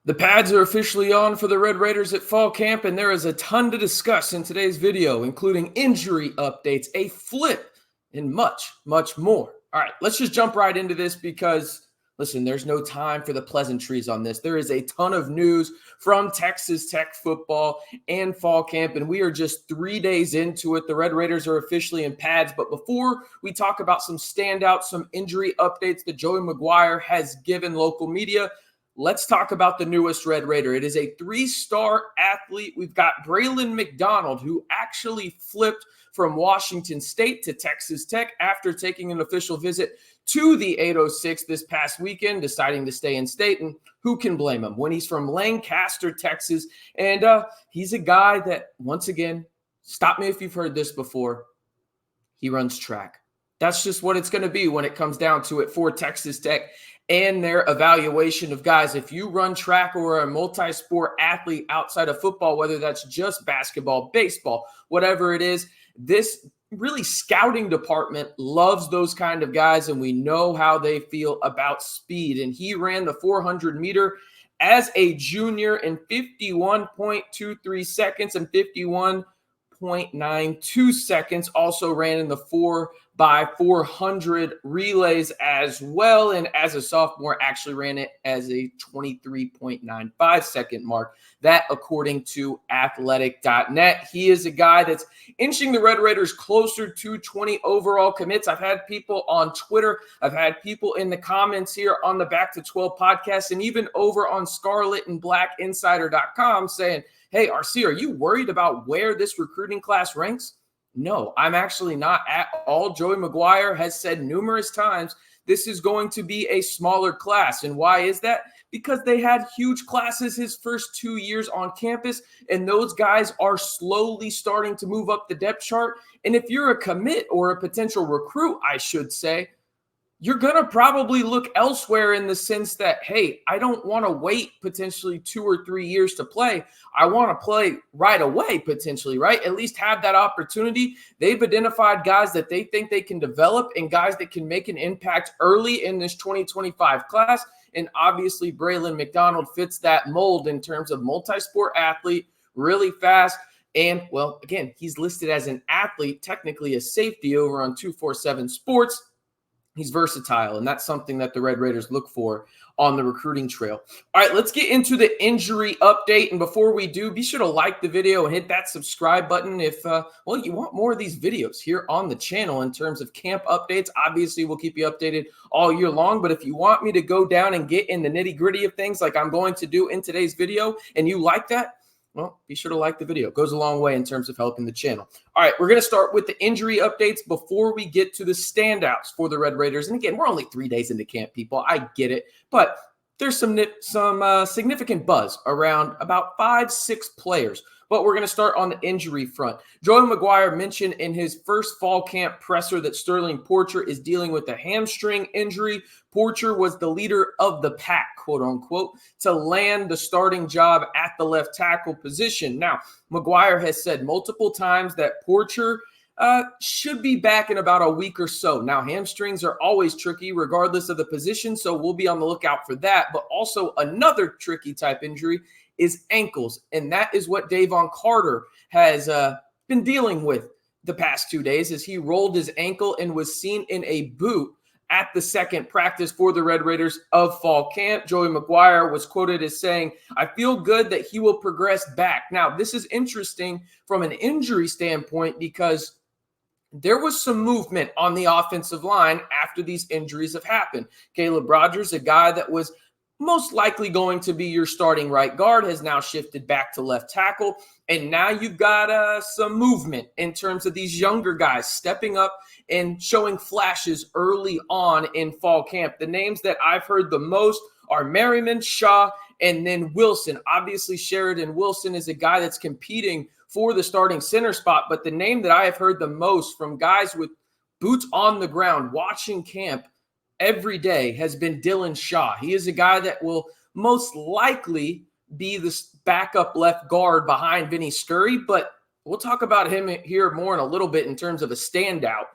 The pads are officially on for the Red Raiders at fall camp, and there is a ton to discuss in today's video, including injury updates, a flip, and much, much more. All right, let's just jump right into this because, listen, there's no time for the pleasantries on this. There is a ton of news from Texas Tech football and fall camp, and we are just 3 days into it. The Red Raiders are officially in pads, but before we talk about some standouts, some injury updates that Joey McGuire has given local media, let's talk about the newest Red Raider. It is a 3-star athlete. We've got Braylan McDonald, who actually flipped from Washington State to Texas Tech after taking an official visit to the 806 this past weekend, deciding to stay in state. And who can blame him when he's from Lancaster, Texas? And he's a guy that, once again, stop me if you've heard this before, he runs track. That's just what it's going to be when it comes down to it for Texas Tech and their evaluation of guys. If you run track or are a multi-sport athlete outside of football, whether that's just basketball, baseball, whatever it is, this really scouting department loves those kind of guys, and we know how they feel about speed. And he ran the 400 meter as a junior in 51.23 seconds and 51.92 seconds. Also ran in the 4x400 relays as well. And as a sophomore, actually ran it as a 23.95 second mark. That according to athletic.net. He is a guy that's inching the Red Raiders closer to 20 overall commits. I've had people on Twitter. I've had people in the comments here on the Back to 12 podcast and even over on scarletandblackinsider.com saying, hey, RC, are you worried about where this recruiting class ranks? No, I'm actually not at all. Joey McGuire has said numerous times this is going to be a smaller class. And why is that? Because they had huge classes his first 2 years on campus, and those guys are slowly starting to move up the depth chart. And if you're a commit or a potential recruit, I should say, you're going to probably look elsewhere in the sense that, hey, I don't want to wait potentially 2 or 3 years to play. I want to play right away potentially, right? At least have that opportunity. They've identified guys that they think they can develop and guys that can make an impact early in this 2025 class. And obviously, Braylan McDonald fits that mold in terms of multi-sport athlete, really fast. And, well, again, he's listed as an athlete, technically a safety over on 247 Sports. He's versatile, and that's something that the Red Raiders look for on the recruiting trail. All right, let's get into the injury update. And before we do, be sure to like the video and hit that subscribe button if, you want more of these videos here on the channel in terms of camp updates. Obviously, we'll keep you updated all year long. But if you want me to go down and get in the nitty-gritty of things like I'm going to do in today's video, and you like that, well, be sure to like the video. It goes a long way in terms of helping the channel. All right, we're going to start with the injury updates before we get to the standouts for the Red Raiders. And again, we're only 3 days into camp, people. I get it. But there's some significant buzz around about 5-6 players. But we're going to start on the injury front. Joey McGuire mentioned in his first fall camp presser that Sterling Porcher is dealing with a hamstring injury. Porcher was the leader of the pack, quote unquote, to land the starting job at the left tackle position. Now, McGuire has said multiple times that Porcher should be back in about a week or so. Now, hamstrings are always tricky regardless of the position, so we'll be on the lookout for that. But also another tricky type injury is ankles, and that is what Davion Carter has been dealing with the past 2 days as he rolled his ankle and was seen in a boot at the second practice for the Red Raiders of fall camp. Joey McGuire was quoted as saying, I feel good that he will progress back. Now, this is interesting from an injury standpoint because there was some movement on the offensive line after these injuries have happened. Caleb Rogers, a guy that was most likely going to be your starting right guard, has now shifted back to left tackle. And now you've got some movement in terms of these younger guys stepping up and showing flashes early on in fall camp. The names that I've heard the most are Merriman, Shaw, and then Wilson. Obviously, Sheridan Wilson is a guy that's competing for the starting center spot. But the name that I have heard the most from guys with boots on the ground watching camp every day has been Dylan Shaw. He is a guy that will most likely be the backup left guard behind Vinny Scurry, but we'll talk about him here more in a little bit in terms of a standout.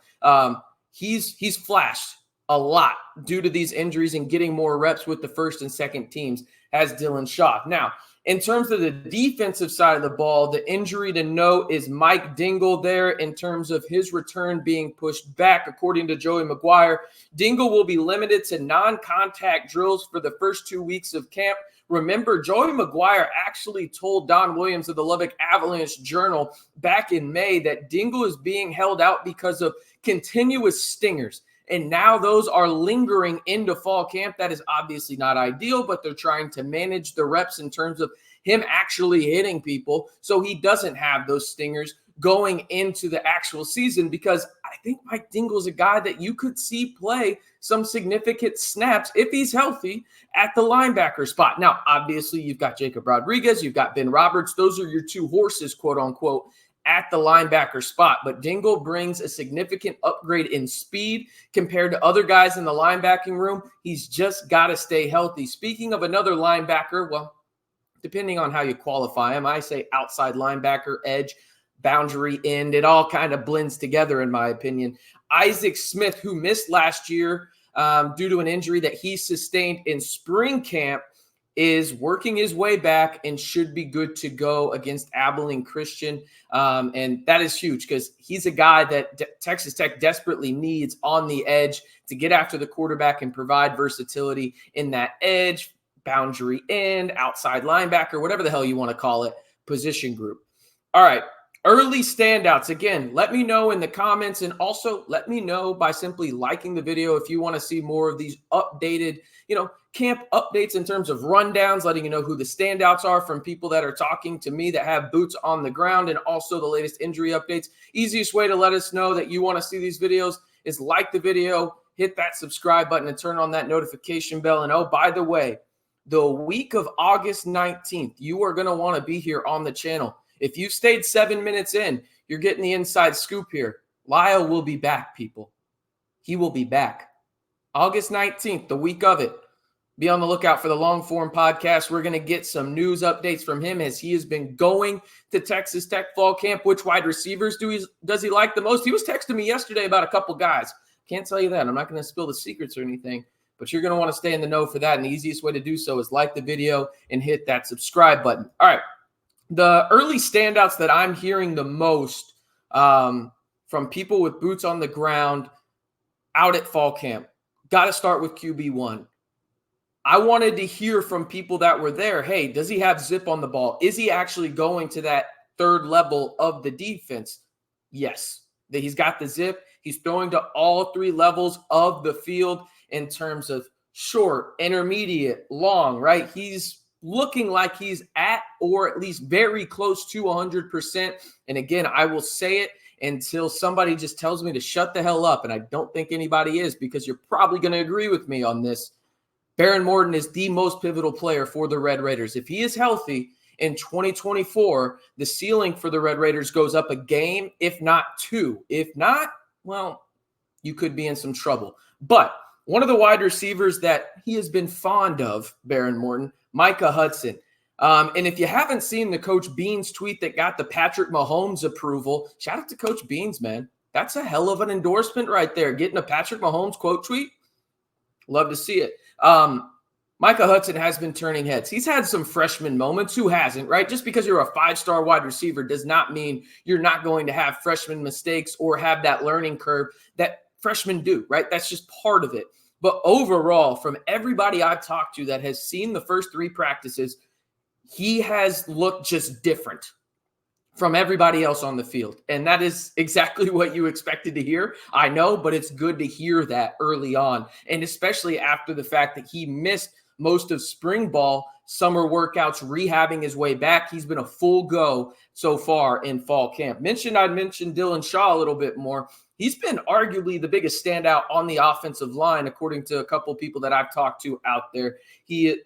He's flashed a lot due to these injuries and getting more reps with the first and second teams as Dylan Shaw. Now, in terms of the defensive side of the ball, the injury to note is Mike Dingle there in terms of his return being pushed back. According to Joey McGuire, Dingle will be limited to non-contact drills for the first 2 weeks of camp. Remember, Joey McGuire actually told Don Williams of the Lubbock Avalanche Journal back in May that Dingle is being held out because of continuous stingers. And now those are lingering into fall camp. That is obviously not ideal, but they're trying to manage the reps in terms of him actually hitting people so he doesn't have those stingers going into the actual season, because I think Mike Dingle is a guy that you could see play some significant snaps if he's healthy at the linebacker spot. Now, obviously, you've got Jacob Rodriguez, you've got Ben Roberts. Those are your two horses, quote unquote, at the linebacker spot. But Dingle brings a significant upgrade in speed compared to other guys in the linebacking room. He's just got to stay healthy. Speaking of another linebacker, well, depending on how you qualify him, I say outside linebacker, edge, boundary end. It all kind of blends together, in my opinion. Isaac Smith, who missed last year due to an injury that he sustained in spring camp, is working his way back and should be good to go against Abilene Christian. And that is huge because he's a guy that Texas Tech desperately needs on the edge to get after the quarterback and provide versatility in that edge, boundary end, outside linebacker, whatever the hell you want to call it, position group. All right. Early standouts. Again, let me know in the comments, and also let me know by simply liking the video if you want to see more of these updated, camp updates in terms of rundowns, letting you know who the standouts are from people that are talking to me that have boots on the ground, and also the latest injury updates. Easiest way to let us know that you want to see these videos is like the video, hit that subscribe button, and turn on that notification bell. And oh, by the way, the week of August 19th, you are going to want to be here on the channel. If you stayed 7 minutes in, you're getting the inside scoop here. Lyle will be back, people. He will be back. August 19th, the week of it. Be on the lookout for the long form podcast. We're going to get some news updates from him as he has been going to Texas Tech fall camp. Which wide receivers does he like the most? He was texting me yesterday about a couple guys. Can't tell you that. I'm not going to spill the secrets or anything, but you're going to want to stay in the know for that. And the easiest way to do so is like the video and hit that subscribe button. All right. The early standouts that I'm hearing the most from people with boots on the ground out at fall camp, got to start with QB1. I wanted to hear from people that were there, hey, does he have zip on the ball? Is he actually going to that third level of the defense? Yes, that he's got the zip. He's throwing to all three levels of the field in terms of short, intermediate, long, right? He's looking like he's at or at least very close to 100%. And again, I will say it until somebody just tells me to shut the hell up. And I don't think anybody is, because you're probably going to agree with me on this. Baron Morton is the most pivotal player for the Red Raiders. If he is healthy in 2024, the ceiling for the Red Raiders goes up a game, if not two. If not, well, you could be in some trouble. But one of the wide receivers that he has been fond of, Baron Morton, Micah Hudson. And if you haven't seen the Coach Beans tweet that got the Patrick Mahomes approval, shout out to Coach Beans, man. That's a hell of an endorsement right there. Getting a Patrick Mahomes quote tweet. Love to see it. Micah Hudson has been turning heads. He's had some freshman moments. Who hasn't, right? Just because you're a five-star wide receiver does not mean you're not going to have freshman mistakes or have that learning curve that freshmen do, right? That's just part of it. But overall, from everybody I've talked to that has seen the first three practices, he has looked just different from everybody else on the field. And that is exactly what you expected to hear. I know, but it's good to hear that early on. And especially after the fact that he missed most of spring ball, summer workouts, rehabbing his way back. He's been a full go so far in fall camp. I'd mentioned Dylan Shaw a little bit more. He's been arguably the biggest standout on the offensive line, according to a couple of people that I've talked to out there.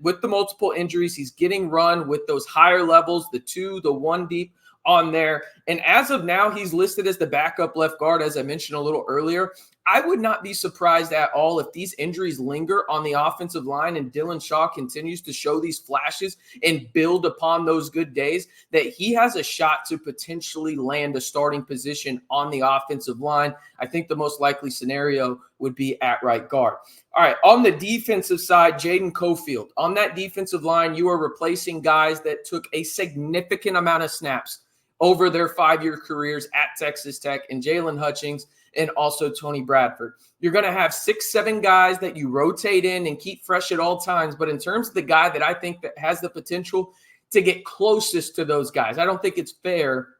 With the multiple injuries, he's getting run with those higher levels, the 2, the 1 deep on there. And as of now, he's listed as the backup left guard, as I mentioned a little earlier. I would not be surprised at all if these injuries linger on the offensive line and Dylan Shaw continues to show these flashes and build upon those good days, that he has a shot to potentially land a starting position on the offensive line. I think the most likely scenario would be at right guard. All right, on the defensive side, Jaden Cofield. On that defensive line, you are replacing guys that took a significant amount of snaps over their 5-year careers at Texas Tech, and Jalen Hutchings and also Tony Bradford. You're going to have 6-7 guys that you rotate in and keep fresh at all times. But in terms of the guy that I think that has the potential to get closest to those guys, I don't think it's fair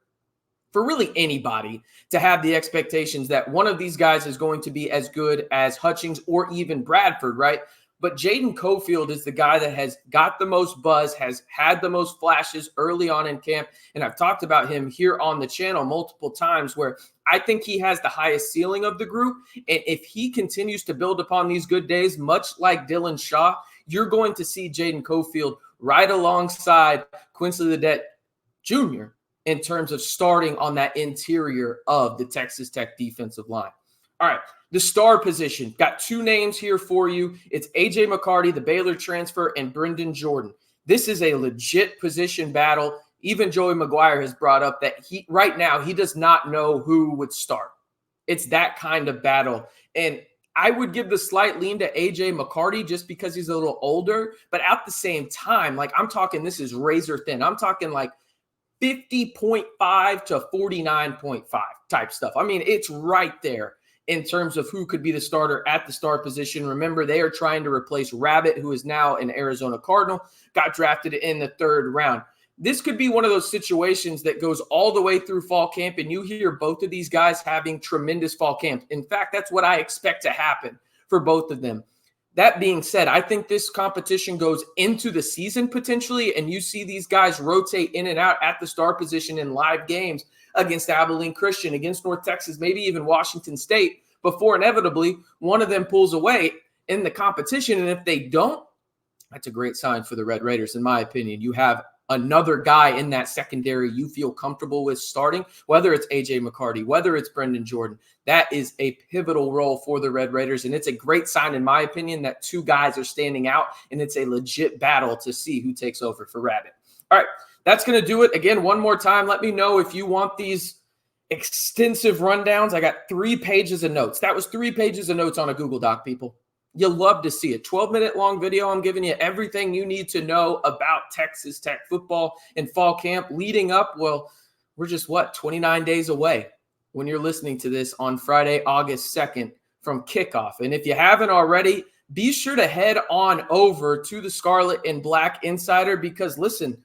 for really anybody to have the expectations that one of these guys is going to be as good as Hutchings or even Bradford, right? But Jaden Cofield is the guy that has got the most buzz, has had the most flashes early on in camp. And I've talked about him here on the channel multiple times where I think he has the highest ceiling of the group. And if he continues to build upon these good days, much like Dylan Shaw, you're going to see Jaden Cofield right alongside Quincy Ledet Jr. in terms of starting on that interior of the Texas Tech defensive line. All right, the star position. Got 2 names here for you. It's A.J. McCarty, the Baylor transfer, and Brendan Jordan. This is a legit position battle. Even Joey McGuire has brought up that right now he does not know who would start. It's that kind of battle. And I would give the slight lean to A.J. McCarty just because he's a little older. But at the same time, like I'm talking, this is razor thin. I'm talking like 50.5 to 49.5 type stuff. I mean, it's right there in terms of who could be the starter at the star position. Remember, they are trying to replace Rabbit, who is now an Arizona Cardinal, got drafted in the 3rd round. This could be one of those situations that goes all the way through fall camp, and you hear both of these guys having tremendous fall camp. In fact, that's what I expect to happen for both of them. That being said, I think this competition goes into the season potentially, and you see these guys rotate in and out at the star position in live games against Abilene Christian, against North Texas, maybe even Washington State, before inevitably one of them pulls away in the competition. And if they don't, that's a great sign for the Red Raiders, in my opinion. You have another guy in that secondary you feel comfortable with starting, whether it's A.J. McCarty, whether it's Brendan Jordan. That is a pivotal role for the Red Raiders, and it's a great sign, in my opinion, that 2 guys are standing out, and it's a legit battle to see who takes over for Rabbit. All right, that's going to do it. Again, one more time, let me know if you want these extensive rundowns. I got 3 pages of notes. That was 3 pages of notes on a Google Doc, people. You'll love to see it. 12-minute long video. I'm giving you everything you need to know about Texas Tech football and fall camp leading up. Well, we're just, 29 days away when you're listening to this on Friday, August 2nd from kickoff. And if you haven't already, be sure to head on over to the Scarlet and Black Insider because, listen,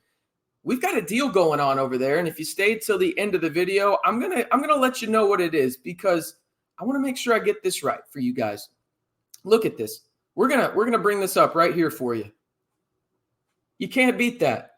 we've got a deal going on over there. And if you stayed till the end of the video, I'm gonna let you know what it is because I want to make sure I get this right for you guys. Look at this. We're gonna bring this up right here for you. You can't beat that.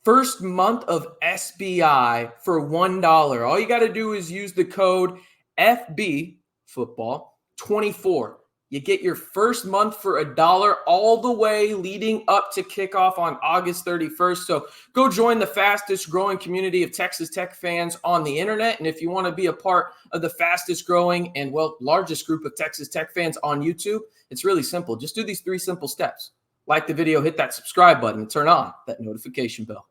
First month of SBI for $1. All you got to do is use the code FB football 24. You get your first month for $1 all the way leading up to kickoff on August 31st. So go join the fastest growing community of Texas Tech fans on the internet. And if you want to be a part of the fastest growing and, largest group of Texas Tech fans on YouTube, it's really simple. Just do these 3 simple steps. Like the video, hit that subscribe button, and turn on that notification bell.